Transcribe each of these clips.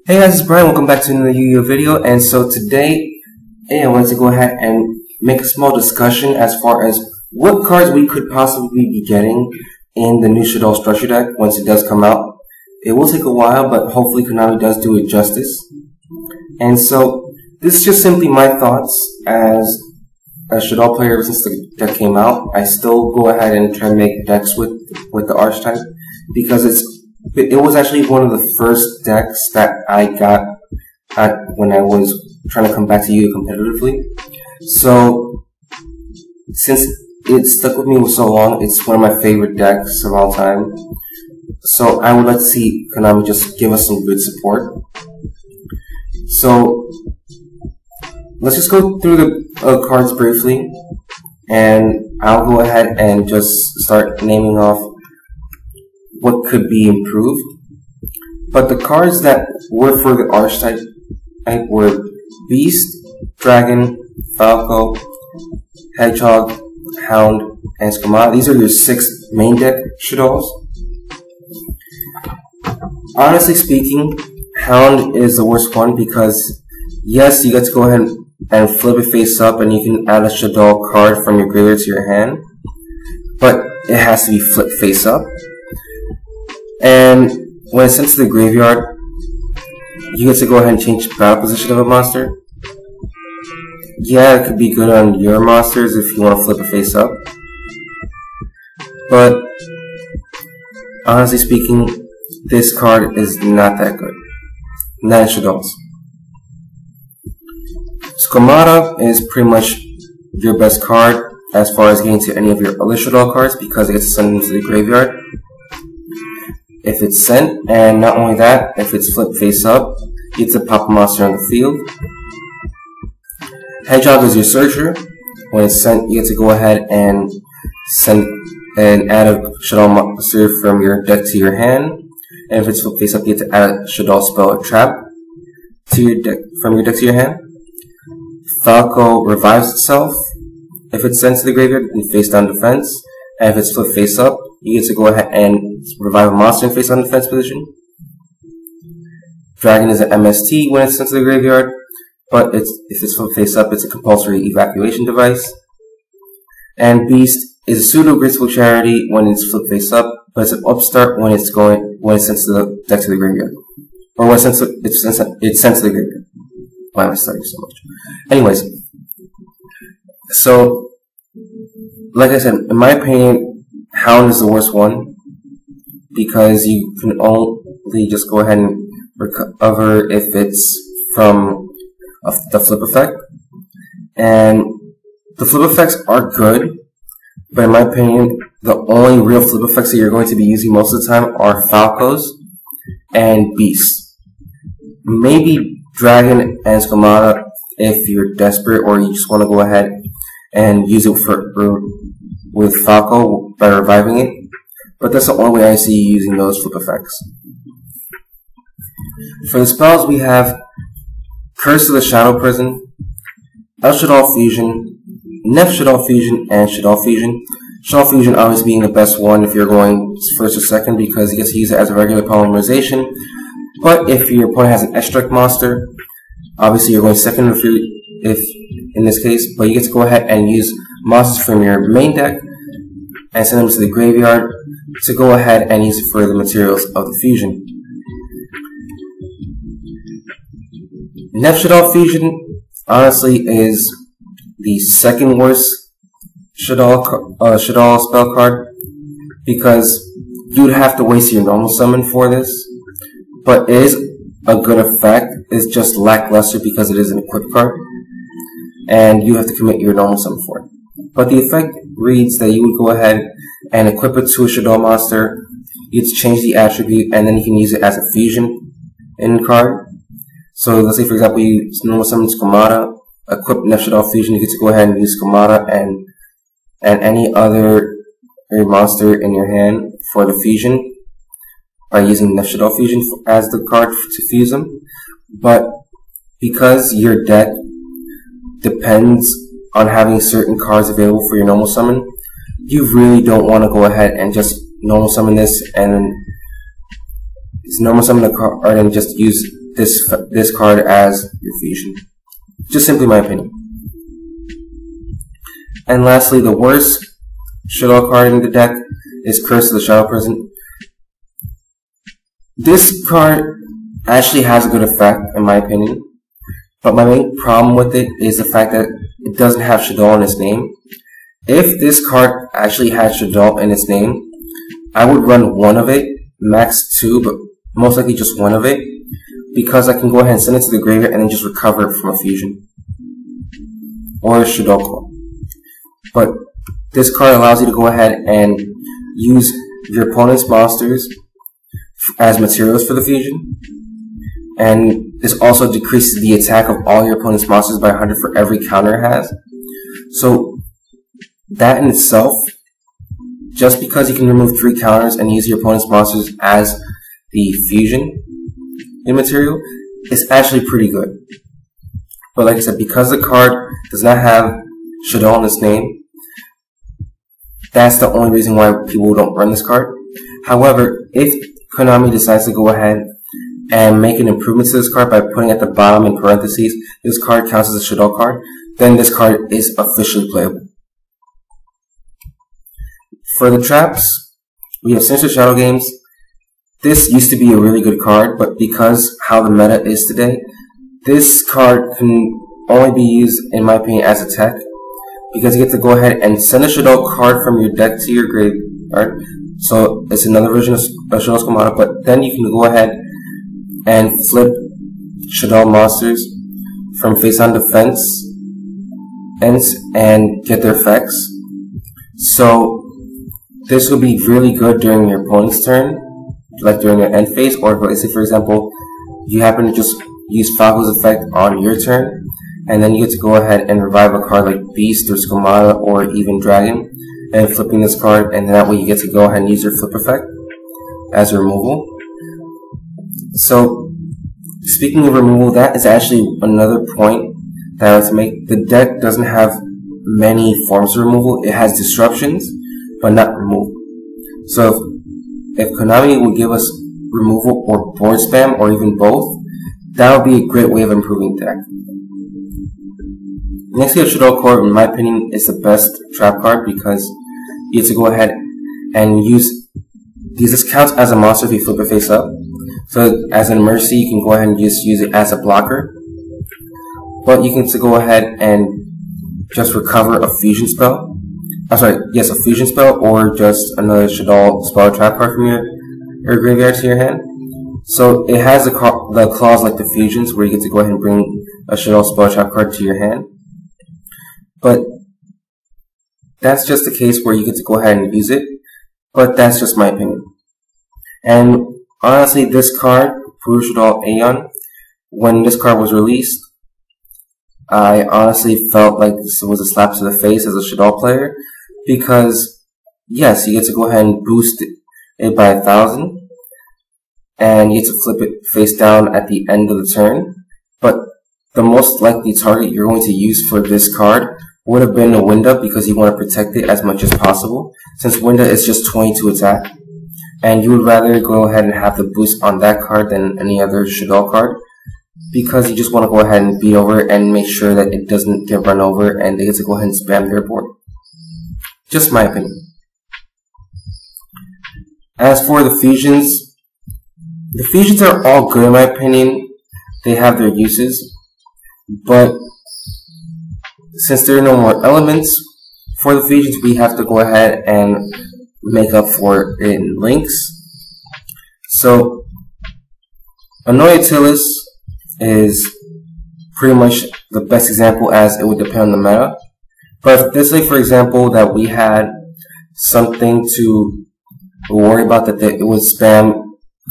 Hey guys, it's Brian. Welcome back to another Yu-Gi-Oh video. And so today, I wanted to go ahead and make a small discussion as far as what cards we could possibly be getting in the new Shaddoll structure deck once it does come out. It will take a while, but hopefully Konami does do it justice. And so this is just simply my thoughts as a Shaddoll player ever since the deck came out. I still go ahead and try to make decks with the archetype because it was actually one of the first decks that I got when I was trying to come back to Yu-Gi-Oh competitively. So, since it stuck with me for so long, it's one of my favorite decks of all time. So, I would like to see Konami just give us some good support. So, let's just go through the cards briefly, and I'll go ahead and just start naming off what could be improved. But the cards that were for the archetype were Beast, Dragon, Falco, Hedgehog, Hound, and Schemata. These are your 6 main deck Shaddolls. Honestly speaking, Hound is the worst one because yes, you get to go ahead and flip it face up and you can add a Shaddoll card from your graveyard to your hand, but it has to be flipped face up. And when it's sent to the graveyard, you get to go ahead and change the battle position of a monster. Yeah, it could be good on your monsters if you want to flip it face up. But, honestly speaking, this card is not that good. Not in Shaddolls. Schemata is pretty much your best card as far as getting to any of your other Shaddol cards because it gets to send them to the graveyard if it's sent, and not only that, if it's flipped face up, you get to pop a monster on the field. Hedgehog is your searcher. When it's sent, you get to go ahead and send and add a Shaddol monster from your deck to your hand. And if it's flipped face up, you get to add a Shaddol spell or trap to your deck from your deck to your hand. Falco revives itself if it's sent to the graveyard in face down defense. And if it's flipped face up, you get to go ahead and revive a monster in face on defense position. Dragon is an MST when it's sent to the graveyard, but if it's flipped face up, it's a compulsory evacuation device. And Beast is a pseudo graceful charity when it's flipped face up, but it's an upstart when it's sent to the deck to the graveyard, or when it's sent to the graveyard. Why am I studying so much? Anyways, so like I said, in my opinion, Hound is the worst one because you can only just go ahead and recover if it's from the flip effect. And the flip effects are good, but in my opinion, the only real flip effects that you're going to be using most of the time are Falcos and Beasts. Maybe Dragon and Schemata if you're desperate or you just want to go ahead and use it with Falco by reviving it, but that's the only way I see you using those flip effects. For the spells, we have Curse of the Shadow Prison, El Shaddoll Fusion, Nef Shaddoll Fusion, and Shaddoll Fusion. Shaddoll Fusion obviously being the best one if you're going first or second because you get to use it as a regular polymerization, but if your opponent has an S-Strike monster, obviously you're going second if in this case, but you get to go ahead and use monsters from your main deck and send them to the graveyard to go ahead and use it for the materials of the fusion. Nef Shaddoll Fusion honestly is the second worst Shaddoll spell card because you'd have to waste your normal summon for this, but it is a good effect. It's just lackluster because it is an equipped card and you have to commit your normal summon for it. But the effect reads that you would go ahead and equip it to a Shaddoll monster, you get to change the attribute, and then you can use it as a fusion in card. So let's say for example you normal summon Schemata, equip Nef Shaddoll Fusion, you get to go ahead and use Schemata and any other monster in your hand for the fusion by using Nef Shaddoll Fusion as the card to fuse them. But because your deck depends on having certain cards available for your normal summon, you really don't want to go ahead and just normal summon this and normal summon the card and just use this card as your fusion. Just simply my opinion. And lastly, the worst Shaddoll card in the deck is Curse of the Shadow Prison. This card actually has a good effect, in my opinion, but my main problem with it is the fact that it doesn't have Shaddoll in its name. If this card actually had Shaddoll in its name, I would run one of it, max 2, but most likely just one of it, because I can go ahead and send it to the graveyard and then just recover it from a fusion or a Shaddoll call. But this card allows you to go ahead and use your opponent's monsters as materials for the fusion, and this also decreases the attack of all your opponent's monsters by 100 for every counter it has. So that in itself, just because you can remove 3 counters and use your opponent's monsters as the fusion in material, is actually pretty good. But like I said, because the card does not have Shaddoll in its name, that's the only reason why people don't run this card. However, if Konami decides to go ahead and make an improvement to this card by putting at the bottom in parentheses, this card counts as a Shaddoll card, then this card is officially playable. For the traps, we have Sinister Shadow Games. This used to be a really good card, but because how the meta is today, this card can only be used, in my opinion, as a tech, because you get to go ahead and send a Shaddoll card from your deck to your graveyard. So it's another version of Shaddolls Kamada, but then you can go ahead and flip Shaddoll monsters from face on defense and get their effects. So this will be really good during your opponent's turn, like during your end phase, or let's say for example you happen to just use Falco's effect on your turn, and then you get to go ahead and revive a card like Beast or Skamata or even Dragon, and flipping this card, and that way you get to go ahead and use your flip effect as removal. So speaking of removal, that is actually another point that I like to make. The deck doesn't have many forms of removal. It has disruptions, but not removal. So if Konami would give us removal or board spam, or even both, that would be a great way of improving the deck. Next, we have Shaddoll Core. In my opinion, is the best trap card because you get to go ahead and use these. This counts as a monster if you flip it face up. So as an emergency, you can go ahead and just use it as a blocker. But you can go ahead and just recover a fusion spell. I'm sorry, yes, a fusion spell, or just another Shaddoll spell trap card from your graveyard to your hand. So it has the clause like the fusions, where you get to go ahead and bring a Shaddoll spell trap card to your hand. But that's just the case where you get to go ahead and use it. But that's just my opinion. And honestly, this card, Puru Shaddoll Aeon, when this card was released, I honestly felt like this was a slap to the face as a Shaddoll player, because yes, you get to go ahead and boost it by 1,000, and you get to flip it face down at the end of the turn, but the most likely target you're going to use for this card would have been a Winda, because you want to protect it as much as possible, since Winda is just 22 attack, and you would rather go ahead and have the boost on that card than any other Shaddoll card, because you just want to go ahead and beat over it and make sure that it doesn't get run over and they get to go ahead and spam their board. Just my opinion. As for the fusions are all good in my opinion. They have their uses, but since there are no more elements for the fusions, we have to go ahead and make up for it in links. So Annoyatilis is pretty much the best example, as it would depend on the meta. But let's say, for example, that we had something to worry about, that it would spam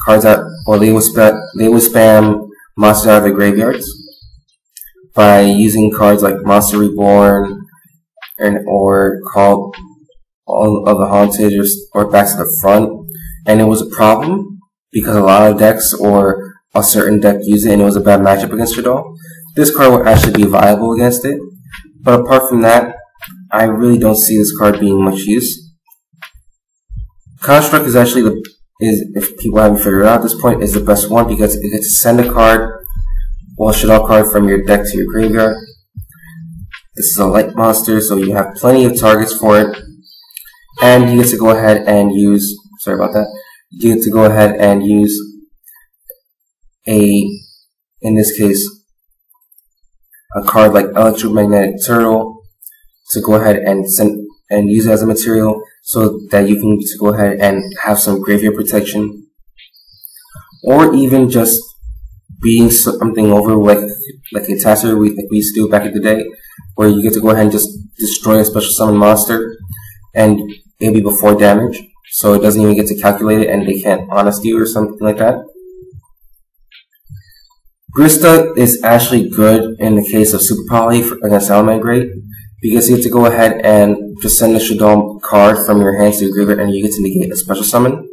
cards out, or they would spam monsters out of their graveyards by using cards like Monster Reborn or Call of the Haunted or Back to the Front, and it was a problem because a lot of decks or a certain deck used it and it was a bad matchup against Shaddoll. This card would actually be viable against it, but apart from that, I really don't see this card being much use. Construct is actually is, if people haven't figured it out at this point, is the best one because it gets to send a card, well, Shaddoll card from your deck to your graveyard. This is a light monster, so you have plenty of targets for it. And you get to go ahead and use, sorry about that, you get to go ahead and use in this case, a card like Electromagnetic Turtle to go ahead and use it as a material so that you can go ahead and have some graveyard protection. Or even just beating something over like a Tasser like we used to do back in the day, where you get to go ahead and just destroy a special summon monster and it'll be before damage, so it doesn't even get to calculate it and they can't honest you or something like that. Grista is actually good in the case of Super Poly against Salamander Great, because you get to go ahead and just send a Shaddoll card from your hands to your graveyard and you get to negate a special summon.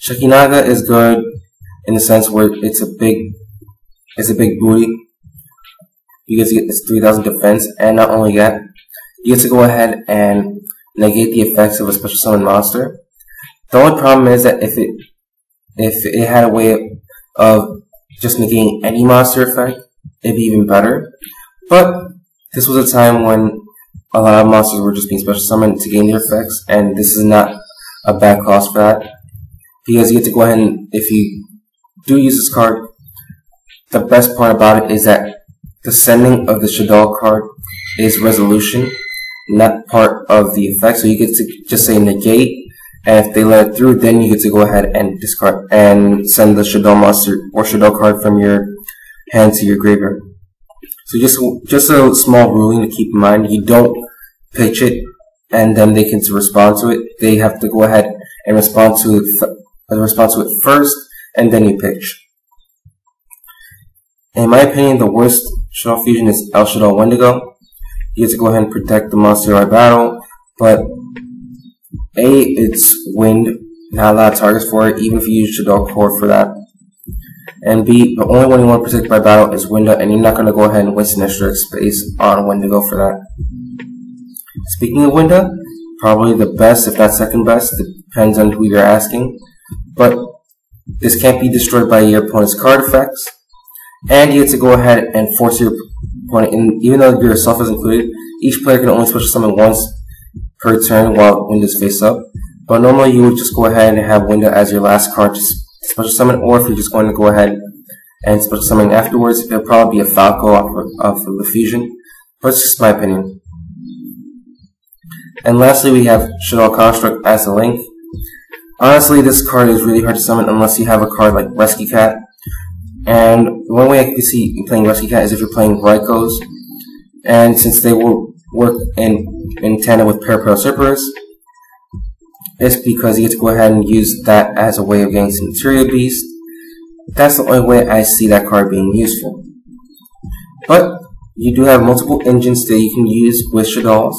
Shekinaga is good in the sense where it's a big booty. You get to get this 3000 defense, and not only that, you get to go ahead and negate the effects of a special summon monster. The only problem is that if it had a way of just negating any monster effect, it'd be even better. But this was a time when a lot of monsters were just being special summoned to gain their effects, and this is not a bad cost for that. Because you get to go ahead and, if you do use this card, the best part about it is that the sending of the Shaddoll card is resolution, not part of the effect. So you get to just say negate, and if they let it through, then you get to go ahead and discard and send the Shaddoll monster or Shaddoll card from your hand to your graveyard. So just a small ruling to keep in mind: you don't pitch it and then they can respond to it. They have to go ahead and respond to it first, and then you pitch. In my opinion, the worst Shaddoll fusion is El Shaddoll Wendigo. You get to go ahead and protect the monster by battle, but A, it's wind, not a lot of targets for it, even if you use Shaddoll Core for that. And B, the only one you want to protect by battle is Window, and you're not going to go ahead and waste an extra space on Wendigo for that. Speaking of Window, probably the best, if not second best, depends on who you're asking. But this can't be destroyed by your opponent's card effects, and you get to go ahead and force your opponent, and even though yourself is included, each player can only special summon once per turn while Window's face up. But normally you would just go ahead and have Window as your last card to special summon, or if you're just going to go ahead and special summon afterwards, it'll probably be a Falco off of the fusion. But it's just my opinion. And lastly, we have Shaddoll Construct as a link. Honestly, this card is really hard to summon unless you have a card like Rescue Cat. And one way I can see you playing Rescue Cat is if you're playing Rykos. And since they will work in tandem with Parapara Cerberus, it's because you get to go ahead and use that as a way of getting some Materia Beast. That's the only way I see that card being useful. But you do have multiple engines that you can use with Shaddolls.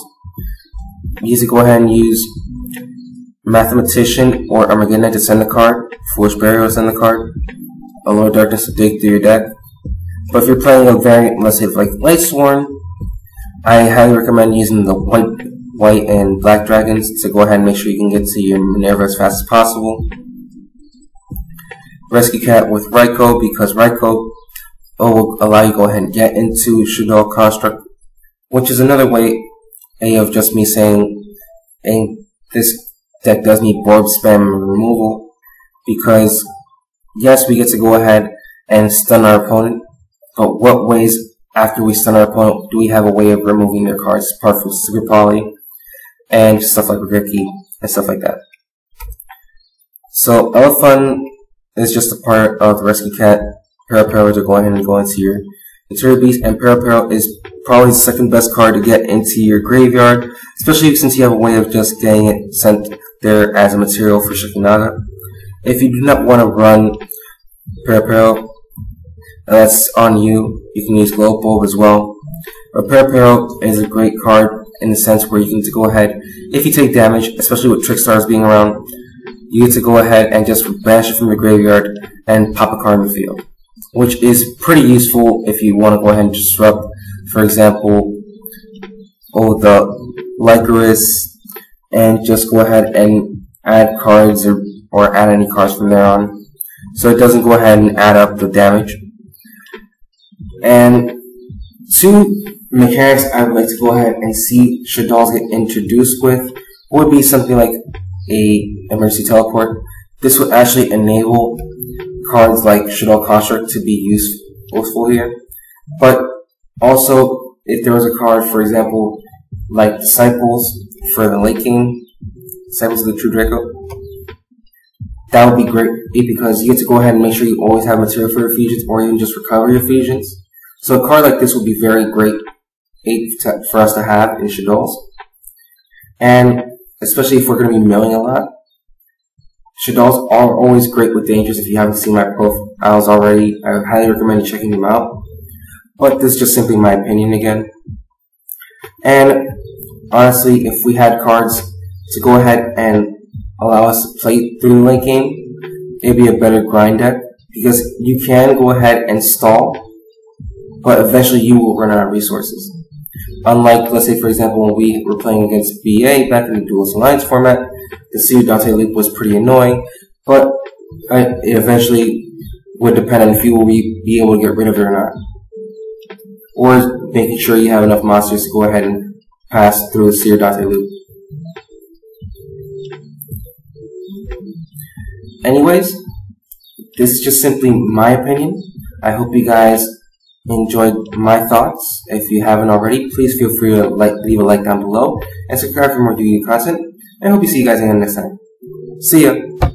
You get to go ahead and use Mathematician or Armageddon to send the card, Foolish Burial to send the card, Allure Darkness to dig through your deck. But if you're playing a variant, let's say like Lightsworn, I highly recommend using the white and black dragons to go ahead and make sure you can get to your Minerva as fast as possible. Rescue Cat with Raikou, because Raikou will allow you to go ahead and get into Shaddoll Construct, which is another way of just me saying, this deck does need board spam removal, because yes, we get to go ahead and stun our opponent, but what ways after we stun our opponent do we have a way of removing their cards apart from Super Poly and stuff like Riki and stuff like that? So Elephant is just a part of the Rescue Cat. Parapara to go ahead and go into your Materia Beast, and Parapara is probably the second best card to get into your graveyard, especially since you have a way of just getting it sent there as a material for Shekinaga. If you do not want to run Parapara, that's on you. You can use Glow Bulb as well. But Parapara is a great card in the sense where you can go ahead, if you take damage, especially with Trickstars being around, you get to go ahead and just banish it from your graveyard and pop a card in the field, which is pretty useful if you want to go ahead and disrupt, for example, the Lycaris and just go ahead and add cards or add any cards from there on, so it doesn't go ahead and add up the damage. And two mechanics I would like to go ahead and see Shaddolls get introduced with would be something like a emergency teleport. This would actually enable cards like Shaddoll Construct to be useful here. But also, if there was a card, for example, like Disciples for the late game, Disciples of the True Draco, that would be great because you get to go ahead and make sure you always have material for your fusions or even just recover your fusions. So a card like this would be very great for us to have in Shaddolls. And especially if we're going to be milling a lot, Shaddolls are always great with dangers. If you haven't seen my profiles already, I highly recommend checking them out. But this is just simply my opinion again. And honestly, if we had cards to go ahead and allow us to play through the late game, it'd be a better grind deck because you can go ahead and stall, but eventually you will run out of resources. Unlike, let's say for example, when we were playing against BA back in the Duelist Alliance format, the Seer Dante loop was pretty annoying, but it eventually would depend on if you will be able to get rid of it or not. Or making sure you have enough monsters to go ahead and pass through the Seer Dante loop. Anyways, this is just simply my opinion. I hope you guys enjoyed my thoughts. If you haven't already, please feel free to leave a like down below and subscribe for more DuelingBook content. And I hope to see you guys again next time. See ya!